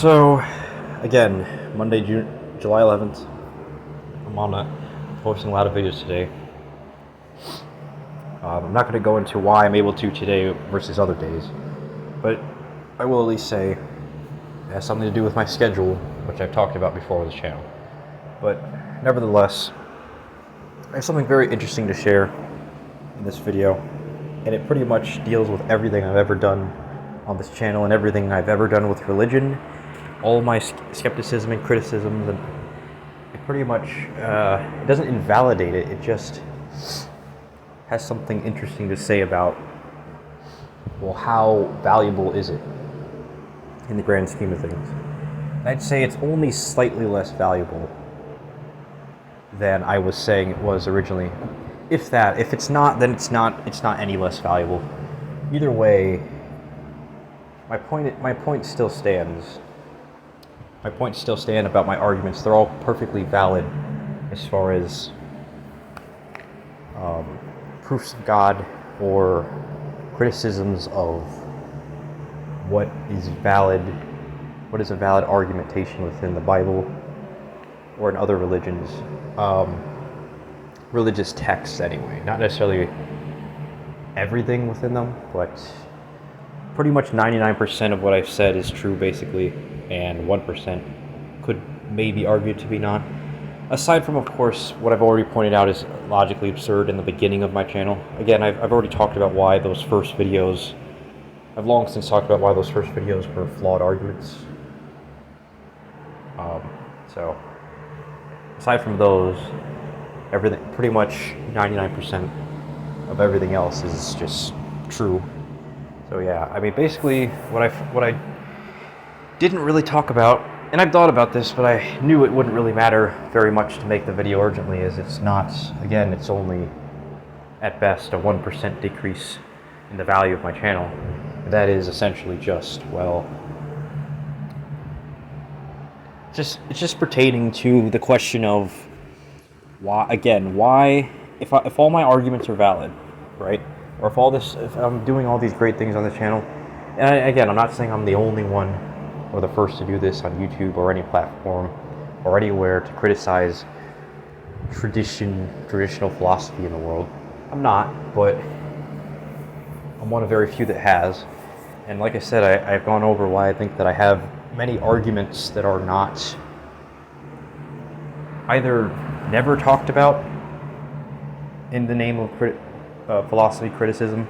So, again, Monday, July 11th. I'm posting a lot of videos today. I'm not going to go into why I'm able to today versus other days, but I will at least say it has something to do with my schedule, which I've talked about before on this channel. But nevertheless, I have something very interesting to share in this video, and it pretty much deals with everything I've ever done on this channel and everything I've ever done with religion, all my skepticism and criticisms, and it pretty much it doesn't invalidate it, it just has something interesting to say about, well, how valuable is it in the grand scheme of things. And I'd say it's only slightly less valuable than I was saying it was originally. If it's not, then it's not any less valuable. Either way, my point still stands. My points still stand about my arguments. They're all perfectly valid as far as proofs of God or criticisms of what is a valid argumentation within the Bible or in other religions, religious texts anyway. Not necessarily everything within them, but pretty much 99% of what I've said is true basically, and 1% could maybe argue to be not. Aside from, of course, what I've already pointed out is logically absurd in the beginning of my channel. Again, I've already talked about why those first videos, I've long since talked about why those first videos were flawed arguments. So, aside from those, everything, pretty much 99% of everything else is just true. So yeah, I mean, basically, what I didn't really talk about, and I've thought about this, but I knew it wouldn't really matter very much to make the video urgently, is it's not, again, it's only, at best, a 1% decrease in the value of my channel. That is essentially just, well, it's just pertaining to the question of why, if all my arguments are valid, right? Or if I'm doing all these great things on this channel, and again, I'm not saying I'm the only one or the first to do this on YouTube or any platform or anywhere to criticize traditional philosophy in the world. I'm not, but I'm one of very few that has. And like I said, I've gone over why I think that I have many arguments that are not either never talked about in the name of philosophy criticism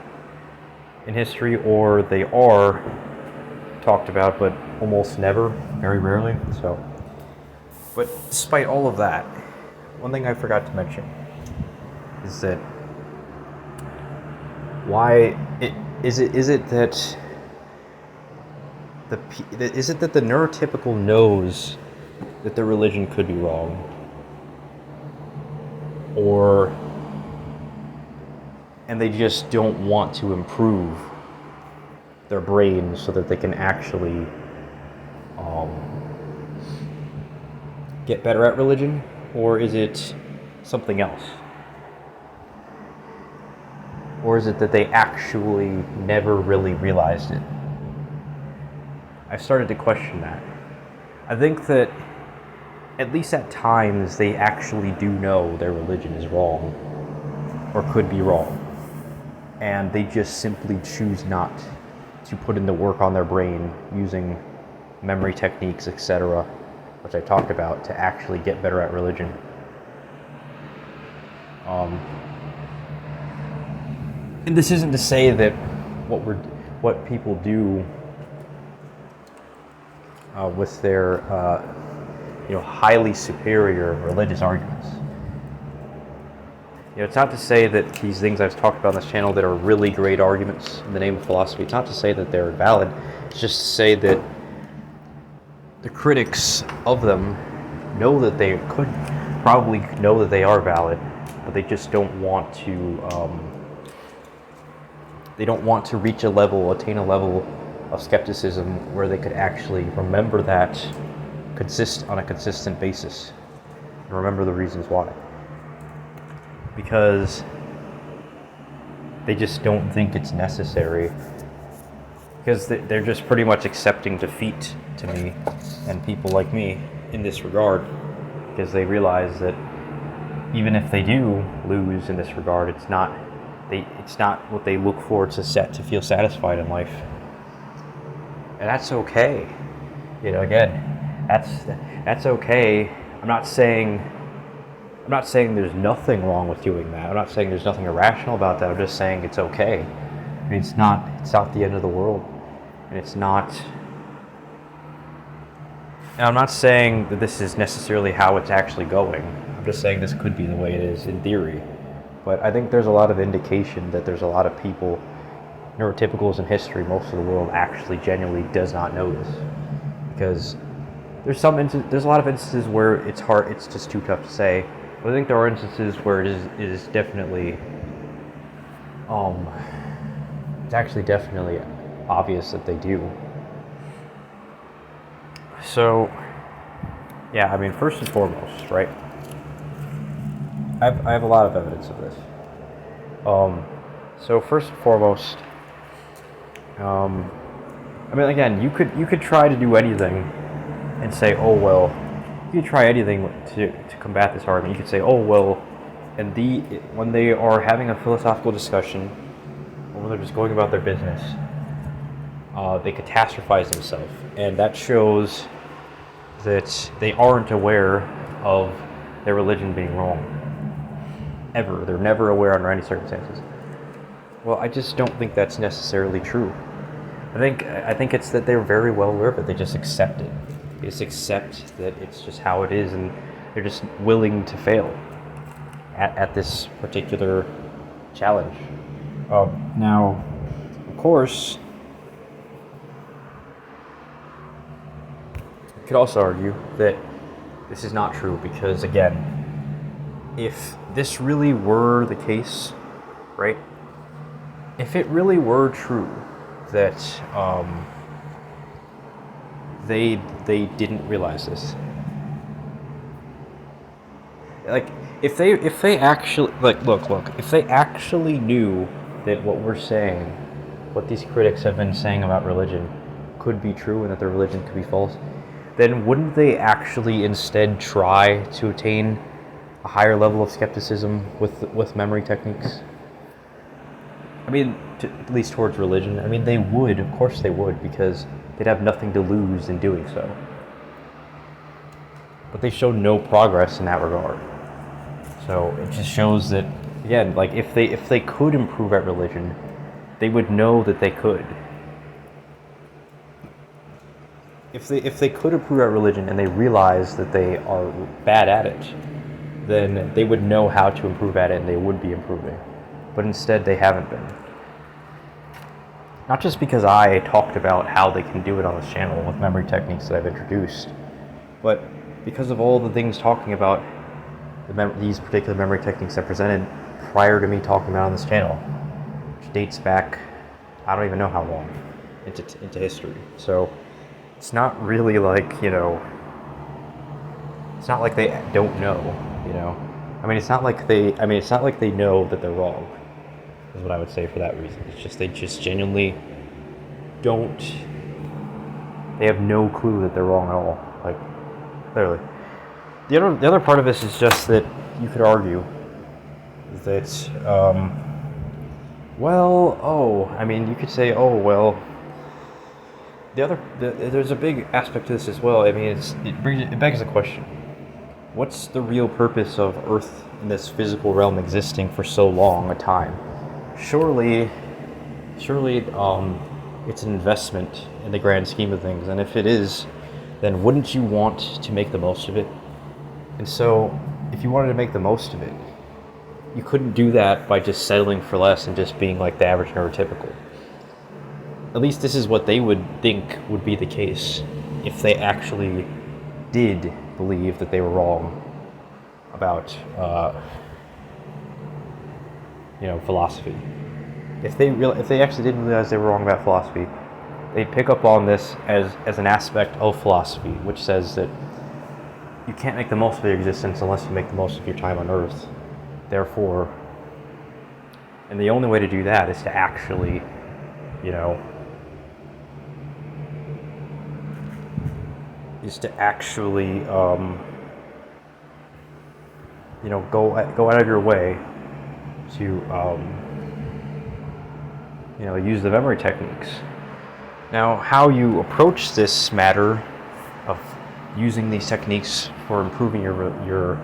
in history, or they are talked about but almost never, very rarely. So, but despite all of that, one thing I forgot to mention is that is it that the neurotypical knows that their religion could be wrong, and they just don't want to improve their brains so that they can actually get better at religion? Or is it something else? Or is it that they actually never really realized it? I started to question that. I think that at least at times they actually do know their religion is wrong or could be wrong, and they just simply choose not to put in the work on their brain using memory techniques, etc., which I talked about, to actually get better at religion. And this isn't to say that what people do with their highly superior religious arguments. It's not to say that these things I've talked about on this channel that are really great arguments in the name of philosophy, it's not to say that they're valid. It's just to say that the critics of them know that they could probably know that they are valid, but they just don't want to. They don't want to attain a level of skepticism where they could actually remember that on a consistent basis and remember the reasons why. Because they just don't think it's necessary because they're just pretty much accepting defeat to me and people like me in this regard, because they realize that even if they do lose in this regard, it's not what they look for to feel satisfied in life, and that's okay. Again, that's okay. I'm not saying there's nothing wrong with doing that. I'm not saying there's nothing irrational about that. I'm just saying it's okay. I mean, it's not the end of the world, and it's not. And I'm not saying that this is necessarily how it's actually going. I'm just saying this could be the way it is in theory. But I think there's a lot of indication that there's a lot of people, neurotypicals in history, most of the world actually genuinely does not know this, because there's a lot of instances where it's hard, it's just too tough to say. But I think there are instances where it is definitely, it's actually definitely obvious that they do. So, yeah, I mean, first and foremost, right? I have a lot of evidence of this. So first and foremost, I mean, again, you could try to do anything and say, oh well, you could try anything to combat this argument. You could say, oh well, and when they are having a philosophical discussion, or when they're just going about their business, they catastrophize themselves, and that shows that they aren't aware of their religion being wrong. Ever. They're never aware under any circumstances. Well, I just don't think that's necessarily true. I think it's that they're very well aware of it. They just accept it. They just accept that it's just how it is, and they're just willing to fail at this particular challenge. Now, of course, you could also argue that this is not true because, again, if this really were the case, right? If it really were true that they didn't realize this, like if they actually look, if they actually knew that what we're saying, what these critics have been saying about religion, could be true and that their religion could be false, then wouldn't they actually instead try to attain a higher level of skepticism with memory techniques? I mean, at least towards religion. I mean, they would, of course they would, because they'd have nothing to lose in doing so. But they showed no progress in that regard. So it just shows that, again, like if they could improve at religion, they would know that they could. If they could improve at religion and they realize that they are bad at it, then they would know how to improve at it and they would be improving. But instead they haven't been. Not just because I talked about how they can do it on this channel with memory techniques that I've introduced, but because of all the things talking about these particular memory techniques I presented prior to me talking about on this channel, which dates back, I don't even know how long, into history. So it's not really like, it's not like they don't know, I mean, it's not like they know that they're wrong, is what I would say for that reason. It's just, they just genuinely they have no clue that they're wrong at all, like, clearly. The other part of this is just that you could argue that, you could say, there's a big aspect to this as well. I mean, it begs the question: what's the real purpose of Earth in this physical realm existing for so long a time? Surely, it's an investment in the grand scheme of things, and if it is, then wouldn't you want to make the most of it? And so, if you wanted to make the most of it, you couldn't do that by just settling for less and just being like the average neurotypical. At least this is what they would think would be the case if they actually did believe that they were wrong about, philosophy. If they actually didn't realize they were wrong about philosophy, they'd pick up on this as an aspect of philosophy, which says that you can't make the most of your existence unless you make the most of your time on Earth. Therefore, and the only way to do that is to actually, is to actually, go out of your way to, use the memory techniques. Now, how you approach this matter of using these techniques for improving your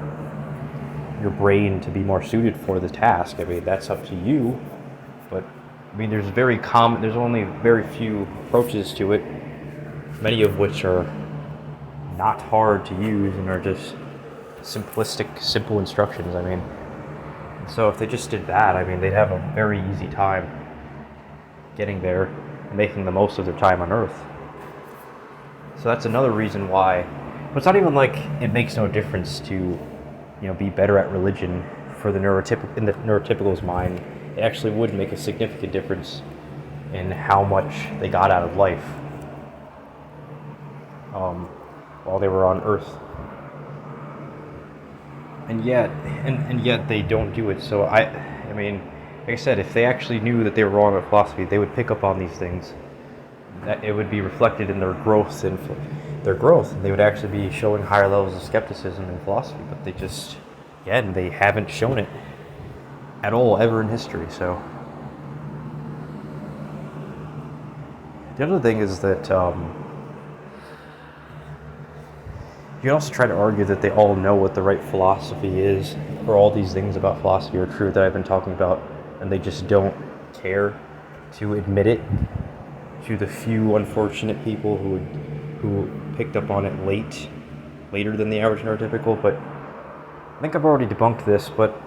brain to be more suited for the task, I mean, that's up to you. But I mean, there's only very few approaches to it, many of which are not hard to use and are just simplistic, simple instructions. I mean, so if they just did that, I mean, they'd have a very easy time getting there and making the most of their time on Earth. So that's another reason why. But it's not even like it makes no difference to, be better at religion for the neurotypical's mind. It actually would make a significant difference in how much they got out of life while they were on Earth. And yet they don't do it. So I mean, like I said, if they actually knew that they were wrong with philosophy, they would pick up on these things. That it would be reflected in their growth, and they would actually be showing higher levels of skepticism in philosophy. But they haven't shown it at all ever in history. So the other thing is that you can also try to argue that they all know what the right philosophy is, or all these things about philosophy are true that I've been talking about, and they just don't care to admit it to the few unfortunate people who picked up on it later than the average neurotypical. But I think I've already debunked this, but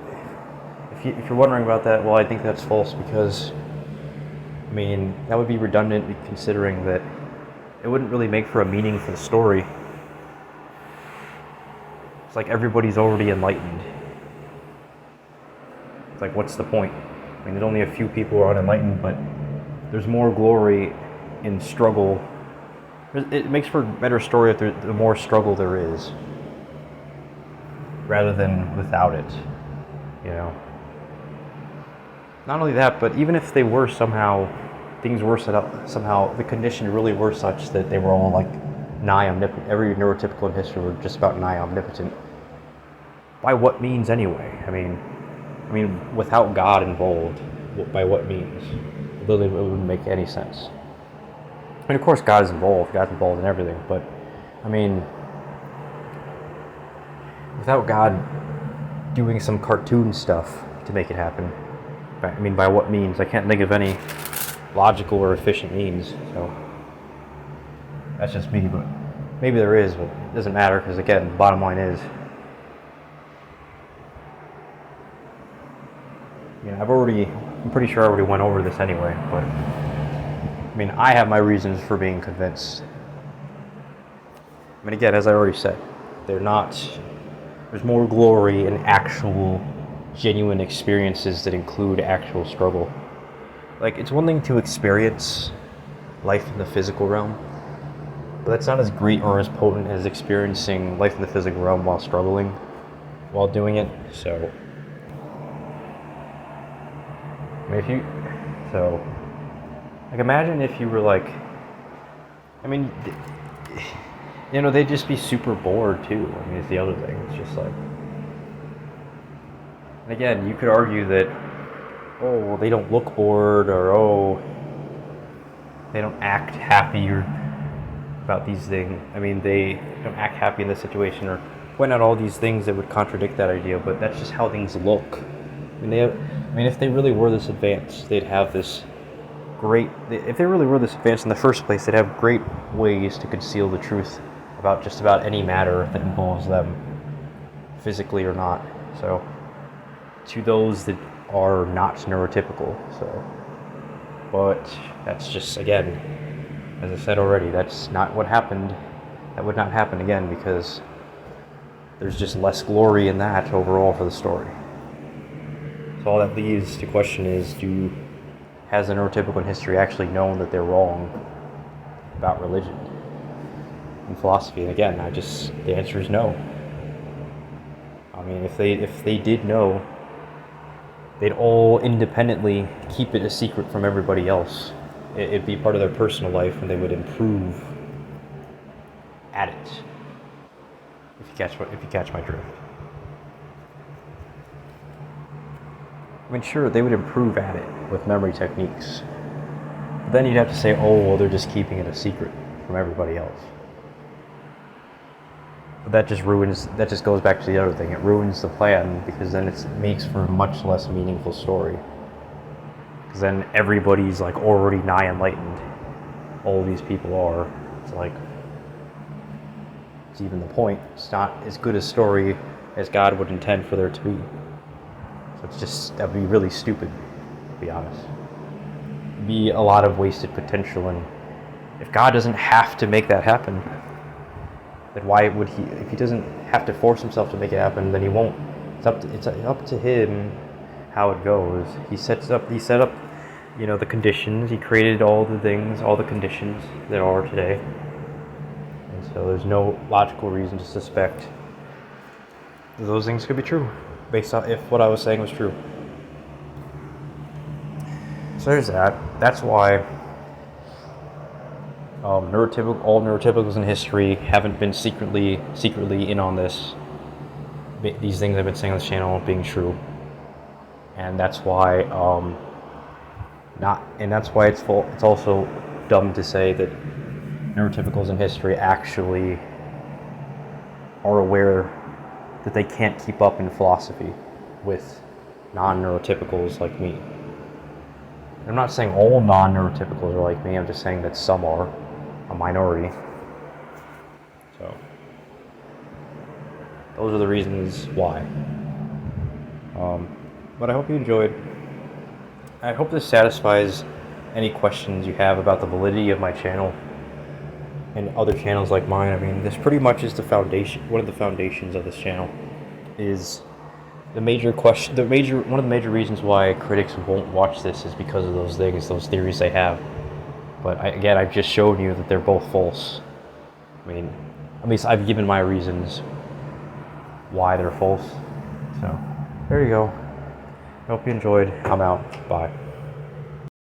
if you're wondering about that, well, I think that's false, because I mean, that would be redundant, considering that it wouldn't really make for a meaning for the story. It's like everybody's already enlightened. It's like, what's the point? I mean, there's only a few people who are unenlightened, but there's more glory in struggle. It makes for a better story if the more struggle there is, rather than without it, Not only that, but even if they were things were set up somehow, the conditions really were such that they were all like nigh omnipotent. Every neurotypical in history were just about nigh omnipotent. By what means anyway? I mean, without God involved, by what means? It wouldn't make any sense. I mean, of course, God is involved. God's involved in everything, but I mean, without God doing some cartoon stuff to make it happen, I mean, by what means? I can't think of any logical or efficient means. So that's just me, but maybe there is, but it doesn't matter, because again, the bottom line is, I'm pretty sure I already went over this anyway, but I mean, I have my reasons for being convinced. I mean, again, as I already said, there's more glory in actual, genuine experiences that include actual struggle. Like, it's one thing to experience life in the physical realm, but that's not as great or as potent as experiencing life in the physical realm while struggling, while doing it. So I mean, imagine if you were like, I mean, they'd just be super bored too. I mean, it's the other thing. It's just like, and again, you could argue that, oh, well, they don't look bored, or oh, they don't act happy about these things. I mean, they don't act happy in this situation, or point out all these things that would contradict that idea, but that's just how things look. I mean, if they really were this advanced, they'd have this great... If they really were this advanced in the first place, they'd have great ways to conceal the truth about just about any matter that involves them, physically or not. So, to those that are not neurotypical. So, but that's just, again, as I said already, that's not what happened. That would not happen again, because there's just less glory in that overall for the story. So all that leads to question is, has the neurotypical in history actually known that they're wrong about religion and philosophy? And again, the answer is no. I mean, if they did know, they'd all independently keep it a secret from everybody else. It'd be part of their personal life, and they would improve at it. If you catch my drift. I mean, sure, they would improve at it with memory techniques. But then you'd have to say, oh, well, they're just keeping it a secret from everybody else. But that just goes back to the other thing. It ruins the plan, because then it makes for a much less meaningful story. Because then everybody's like already nigh enlightened. All these people are. It's like, it's even the point. It's not as good a story as God would intend for there to be. So it's just, that would be really stupid, to be honest. It'd be a lot of wasted potential, and if God doesn't have to make that happen, then why would he? If he doesn't have to force himself to make it happen, then he won't. It's up to him how it goes. He set up, the conditions. He created all the conditions that are today. And so there's no logical reason to suspect that those things could be true, based on if what I was saying was true. So there's that. That's why all neurotypicals in history haven't been secretly in on this. These things I've been saying on this channel being true, and that's why it's also dumb to say that neurotypicals in history actually are aware that they can't keep up in philosophy with non-neurotypicals like me. I'm not saying all non-neurotypicals are like me, I'm just saying that some are, a minority. So, those are the reasons why. But I hope you enjoyed. I hope this satisfies any questions you have about the validity of my channel and other channels like mine. I mean, this pretty much is the foundation. One of the foundations of this channel is one of the major reasons why critics won't watch this is because of those theories they have. But I've just shown you that they're both false. I mean, at least I've given my reasons why they're false. So, there you go. I hope you enjoyed. I'm out. Bye.